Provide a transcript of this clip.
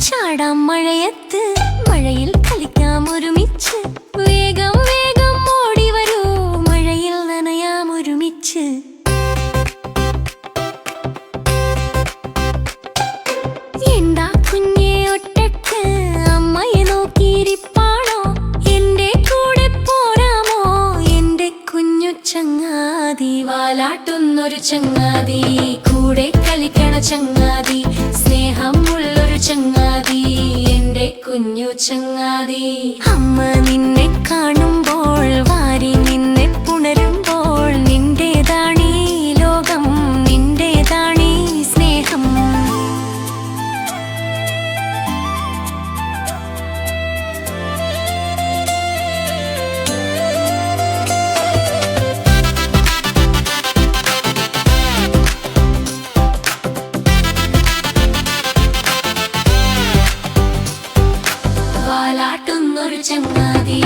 ചാടാം മഴയത്ത്, മഴയിൽ കളിക്കാം ഒരുമിച്ച്. വേഗം വേഗം ഓടി വരൂ, മഴയിൽ നനയാം ഒരുമിച്ച്. എന്താ കുഞ്ഞേ ഒറ്റക്ക്, അമ്മയെ നോക്കിയിരിപ്പാണോ? എന്റെ കൂടെ പോരാമോ എന്റെ കുഞ്ഞു ചങ്ങാതി? വാലാട്ടുന്നൊരു ചങ്ങാതി, കൂടെ കളിക്കണ ചങ്ങാതി, സ്നേഹമുള്ളൊരു ചങ്ങാതി, എന്റെ കുഞ്ഞു ചങ്ങാതി. അമ്മ നിന്നെ കാണുമ്പോൾ, വാരി നിന്നെ പുണരുമ്പോൾ, നിന്റേതാണീ ലോകം, നിന്റേതാണീ സ്നേഹം. വാലാട്ടുന്നൊരു ചങ്ങാതി,